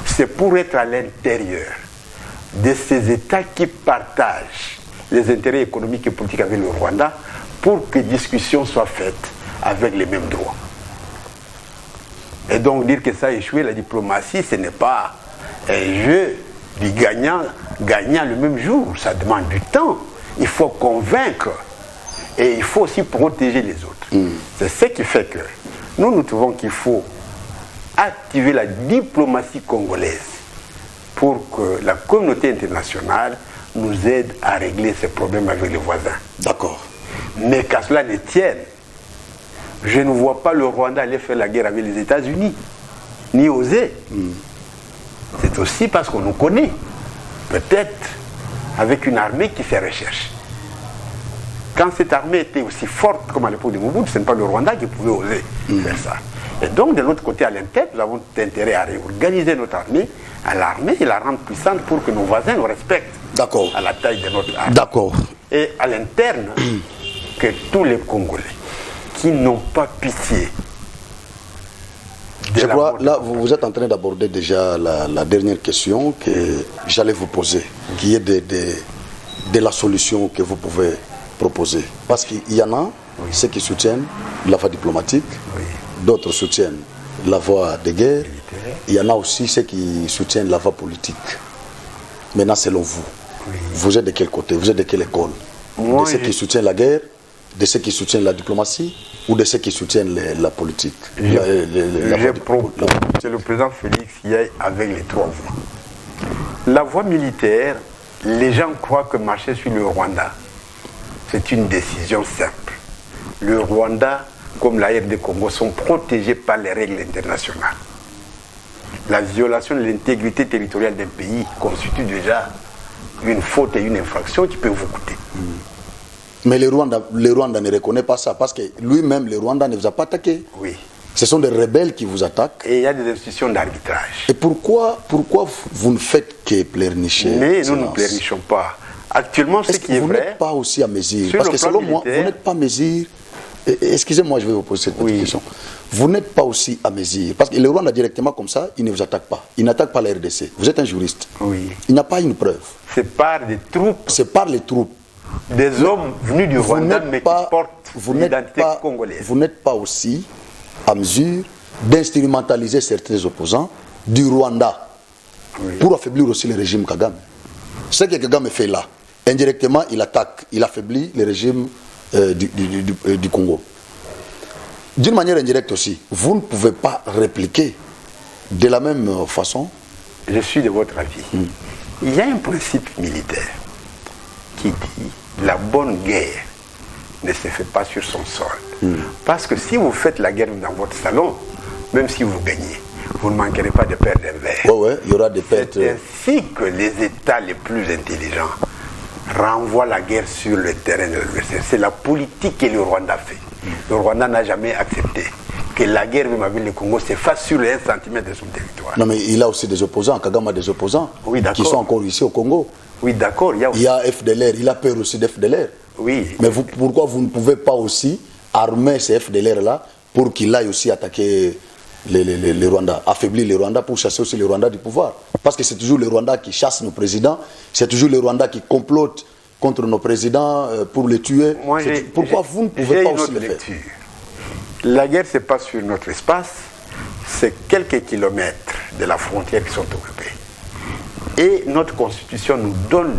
c'est pour être à l'intérieur de ces États qui partagent les intérêts économiques et politiques avec le Rwanda pour que discussions soient faites avec les mêmes droits. Et donc dire que ça a échoué, la diplomatie, ce n'est pas un jeu du gagnant le même jour. Ça demande du temps. Il faut convaincre et il faut aussi protéger les autres. C'est ce qui fait que nous trouvons qu'il faut activer la diplomatie congolaise pour que la communauté internationale nous aide à régler ces problèmes avec les voisins. D'accord. Mais qu'à cela ne tienne, je ne vois pas le Rwanda aller faire la guerre avec les États-Unis, ni oser. C'est aussi parce qu'on nous connaît, peut-être avec une armée qui fait recherche. Quand cette armée était aussi forte comme à l'époque de Mobutu, ce n'est pas le Rwanda qui pouvait oser faire ça. Et donc, de l'autre côté, à l'interne, nous avons intérêt à réorganiser notre armée, à l'armée et la rendre puissante pour que nos voisins nous respectent. D'accord. À la taille de notre armée. D'accord. Et à l'interne, que tous les Congolais qui n'ont pas pitié. Je crois, là, vous êtes en train d'aborder déjà la dernière question que j'allais vous poser, qui est de la solution que vous pouvez proposer. Parce qu'il y en a, ceux qui soutiennent la voie diplomatique, d'autres soutiennent la voie de guerre, il y en a aussi ceux qui soutiennent la voie politique. Maintenant, selon vous, vous êtes de quel côté? Vous êtes de quelle école? Moi, de ceux qui soutiennent la guerre, de ceux qui soutiennent la diplomatie ou de ceux qui soutiennent la politique? Je propose que le président Félix y aille avec les trois voies. La voie militaire, les gens croient que marcher sur le Rwanda, c'est une décision simple. Le Rwanda, comme la RD Congo, sont protégés par les règles internationales. La violation de l'intégrité territoriale d'un pays constitue déjà une faute et une infraction qui peut vous coûter. Mais le Rwanda ne reconnaît pas ça parce que lui-même, le Rwanda ne vous a pas attaqué. Oui. Ce sont des rebelles qui vous attaquent. Et il y a des institutions d'arbitrage. Et pourquoi vous ne faites que pleurnicher? Mais nous ne pleurnichons pas. Actuellement, ce qui est vous vrai... n'êtes pas aussi à mesure? Sur Parce le que plan selon moi, militaire- vous n'êtes pas à mesure. Excusez-moi, je vais vous poser cette petite question. Vous n'êtes pas aussi à mesure. Parce que le Rwanda, directement comme ça, il ne vous attaque pas. Il n'attaque pas la RDC. Vous êtes un juriste. Oui. Il n'a pas une preuve. C'est par des troupes, C'est par les troupes. des hommes venus du Vous Rwanda, n'êtes mais qui pas, portent vous n'êtes l'identité pas, congolaise. vous n'êtes pas aussi à mesure d'instrumentaliser certains opposants du Rwanda pour affaiblir aussi le régime Kagame. Ce que Kagame fait là, indirectement, il attaque, il affaiblit le régime du Congo. D'une manière indirecte aussi, vous ne pouvez pas répliquer de la même façon. Je suis de votre avis. Il y a un principe militaire qui dit la bonne guerre ne se fait pas sur son sol. Parce que si vous faites la guerre dans votre salon, même si vous gagnez, vous ne manquerez pas de perdre un verre. Ouais, il y aura des pertes. C'est ainsi que les États les plus intelligents renvoient la guerre sur le terrain de l'adversaire. C'est la politique que le Rwanda fait. Le Rwanda n'a jamais accepté que la guerre même avec le Congo se fasse sur les 1 cm de son territoire. Non, mais il a aussi des opposants. Kagame a des opposants qui sont encore ici au Congo. Oui, d'accord. Il y a FDLR, il a peur aussi d'FDLR. Oui. Mais pourquoi vous ne pouvez pas aussi armer ces FDLR-là pour qu'il aille aussi attaquer les Rwandais, affaiblir les Rwandais pour chasser aussi les Rwandais du pouvoir? Parce que c'est toujours les Rwandais qui chassent nos présidents, c'est toujours les Rwandais qui complotent contre nos présidents pour les tuer. Pourquoi vous ne pouvez pas aussi le faire? La guerre, ce n'est pas sur notre espace, c'est quelques kilomètres de la frontière qui sont occupés. Et notre constitution nous donne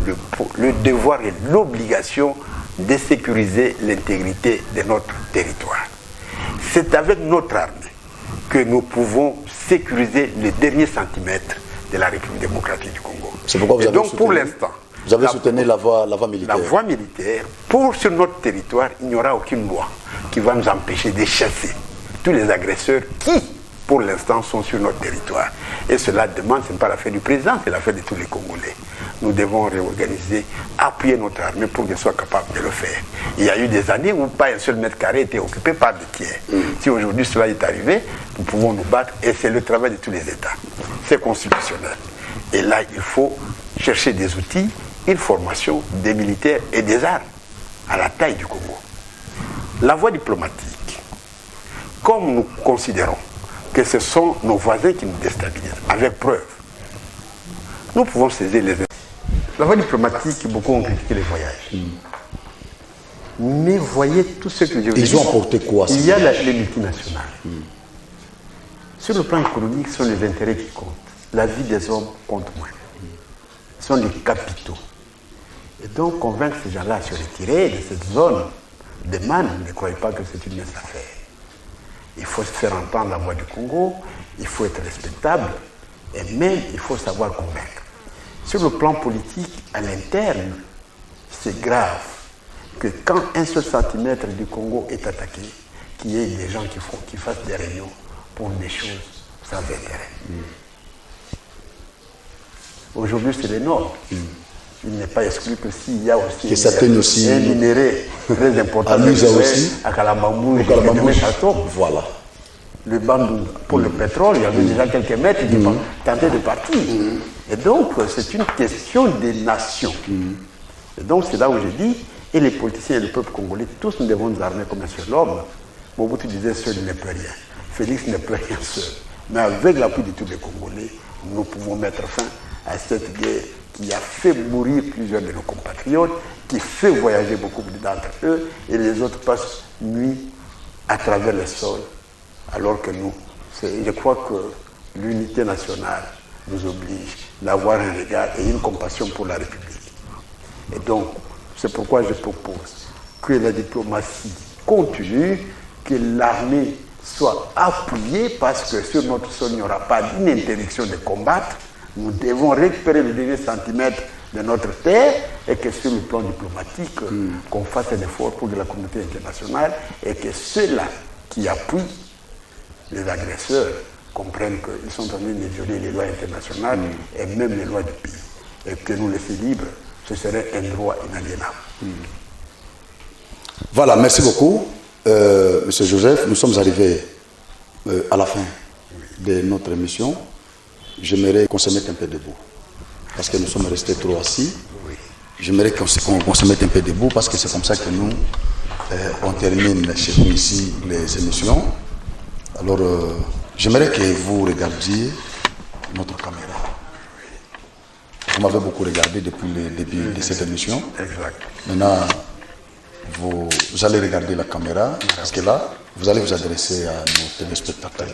le devoir et l'obligation de sécuriser l'intégrité de notre territoire. C'est avec notre armée que nous pouvons sécuriser les derniers centimètres de la République démocratique du Congo. C'est pourquoi vous avez donc soutenu, pour l'instant, vous avez soutenu la voie militaire. La voie militaire, sur notre territoire, il n'y aura aucune loi qui va nous empêcher de chasser tous les agresseurs qui, pour l'instant, sont sur notre territoire. Et cela demande, ce n'est pas l'affaire du président, c'est l'affaire de tous les Congolais. Nous devons réorganiser, appuyer notre armée pour qu'elle soit capable de le faire. Il y a eu des années où pas un seul mètre carré était occupé par des tiers. Si aujourd'hui cela est arrivé, nous pouvons nous battre et c'est le travail de tous les États. C'est constitutionnel. Et là, il faut chercher des outils, une formation, des militaires et des armes à la taille du Congo. La voie diplomatique, comme nous considérons que ce sont nos voisins qui nous déstabilisent, avec preuve, nous pouvons saisir les... La voie diplomatique, beaucoup ont critiqué les voyages. Mais voyez tout ce que je veux dire. Ils ont apporté quoi? Il y a les multinationales. Sur le plan économique, ce sont les intérêts qui comptent. La vie des hommes compte moins. Ce sont les capitaux. Et donc, convaincre ces gens-là à se retirer de cette zone de manne, ne croyez pas que c'est une mince affaire. Il faut se faire entendre la voix du Congo, il faut être respectable, et même il faut savoir convaincre. Sur le plan politique, à l'interne, c'est grave que quand un seul centimètre du Congo est attaqué, qu'il y ait des gens qui fassent des réunions pour des choses sans intérêt. Aujourd'hui, c'est les Nord. Il n'est pas exclu que s'il y a aussi, un minerai très important à Kalambambou, voilà. Le Bandou, pour le pétrole, il y avait déjà quelques mètres qui tentaient de partir. Et donc, c'est une question des nations. Et donc, c'est là où j'ai dit, et les politiciens et le peuple congolais, tous nous devons nous armer comme un seul homme. Mobutu disait, seul ne peut rien. Félix ne peut rien seul. Mais avec l'appui de tous les Congolais, nous pouvons mettre fin à cette guerre qui a fait mourir plusieurs de nos compatriotes, qui fait voyager beaucoup d'entre eux, et les autres passent nuit à travers le sol, alors que nous, je crois que l'unité nationale nous oblige d'avoir un regard et une compassion pour la République. Et donc, c'est pourquoi je propose que la diplomatie continue, que l'armée soit appuyée, parce que sur notre sol, il n'y aura pas d'interdiction de combattre. Nous devons récupérer le dernier centimètre de notre terre, et que sur le plan diplomatique, qu'on fasse un effort pour la communauté internationale, et que ceux-là qui appuient les agresseurs comprennent qu'ils sont en train de violer les lois internationales et même les lois du pays. Et que nous laisser libres, ce serait un droit inaliénable. Voilà, merci beaucoup, Monsieur Joseph. Nous sommes arrivés à la fin de notre émission. J'aimerais qu'on se mette un peu debout, parce que nous sommes restés trop assis. J'aimerais qu'on se mette un peu debout, parce que c'est comme ça que nous, on termine chez nous ici les émissions. Alors, j'aimerais que vous regardiez notre caméra. Vous m'avez beaucoup regardé depuis le début de cette émission. Exact. Maintenant, vous allez regarder la caméra, parce que là, vous allez vous adresser à nos téléspectateurs.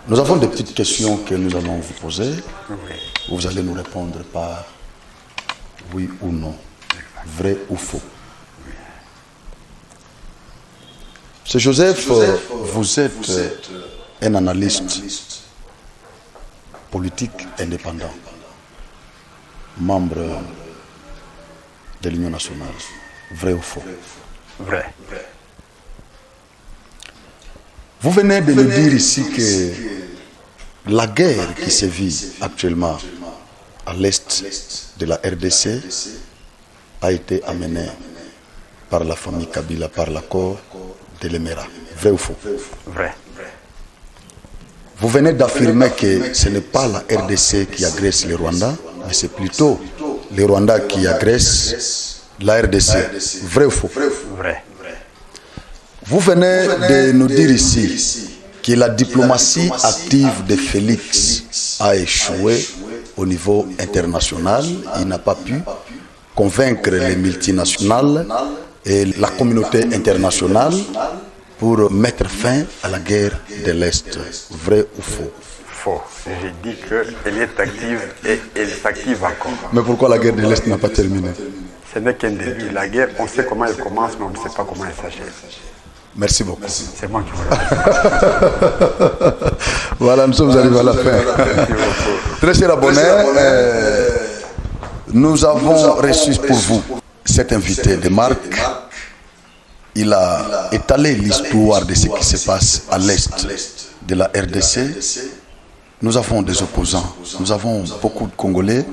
Nous avons des petites questions que nous allons vous poser. Vous allez nous répondre par oui ou non, vrai ou faux. Monsieur Joseph, vous êtes un analyste politique indépendant, membre de l'Union nationale. Vrai ou faux? Vrai. Vous venez de nous dire ici que la guerre qui sévit actuellement à l'est de la RDC a été amenée par la famille Kabila, par l'accord de l'Emera. Vrai ou faux? Vrai. Vous venez d'affirmer que ce n'est pas la RDC qui agresse le Rwanda, mais c'est plutôt le Rwanda qui agresse la RDC. Vrai ou faux? Vrai. Vous venez de nous dire ici que la diplomatie active de Félix a échoué au niveau international. Il n'a pas pu convaincre les multinationales et la communauté internationale pour mettre fin à la guerre de l'Est. Vrai ou faux? Faux. J'ai dit qu'elle est active et elle s'active encore. Mais pourquoi la guerre de l'Est n'a pas terminé? Ce n'est qu'un début. La guerre, on sait comment elle commence, mais on ne sait pas comment elle s'achève. Merci beaucoup. C'est moi qui vous remercie. Voilà, nous sommes arrivés à la fin. Merci beaucoup. Très cher abonné, nous avons reçu pour vous cet invité de marque. Il a étalé l'histoire de ce qui se passe à l'est de la RDC. Nous avons des opposants. Nous avons beaucoup de Congolais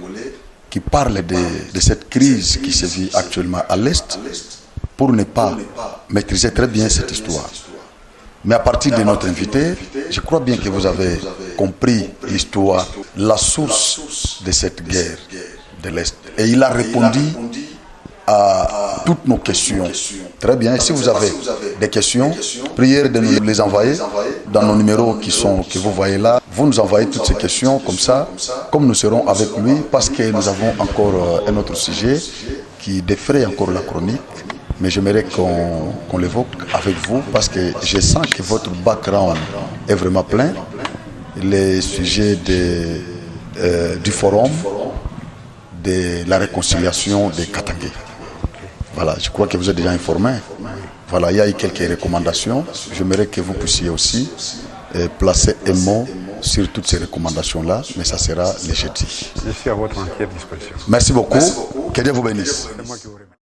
qui parlent de cette crise qui se vit actuellement à l'est, pour ne pas maîtriser très bien cette histoire. Mais à partir de notre invité, je crois bien que vous avez compris l'histoire, la source de cette guerre de l'Est. Et il a répondu à toutes nos questions. Très bien. Si vous avez des questions, priez de nous les envoyer dans nos numéros que vous voyez là. Vous nous envoyez toutes ces questions comme ça, comme nous serons avec lui, parce que nous avons encore un autre sujet qui défraie encore la chronique. Mais j'aimerais qu'on l'évoque avec vous, parce que je sens que votre background est vraiment plein. Les sujets du forum, de la réconciliation de Katangé. Voilà, je crois que vous êtes déjà informé. Voilà, il y a eu quelques recommandations. J'aimerais que vous puissiez aussi placer un mot sur toutes ces recommandations-là, mais ça sera le jeudi. Je suis à votre entière disposition. Merci beaucoup. Que Dieu vous bénisse. C'est moi qui vous remercie.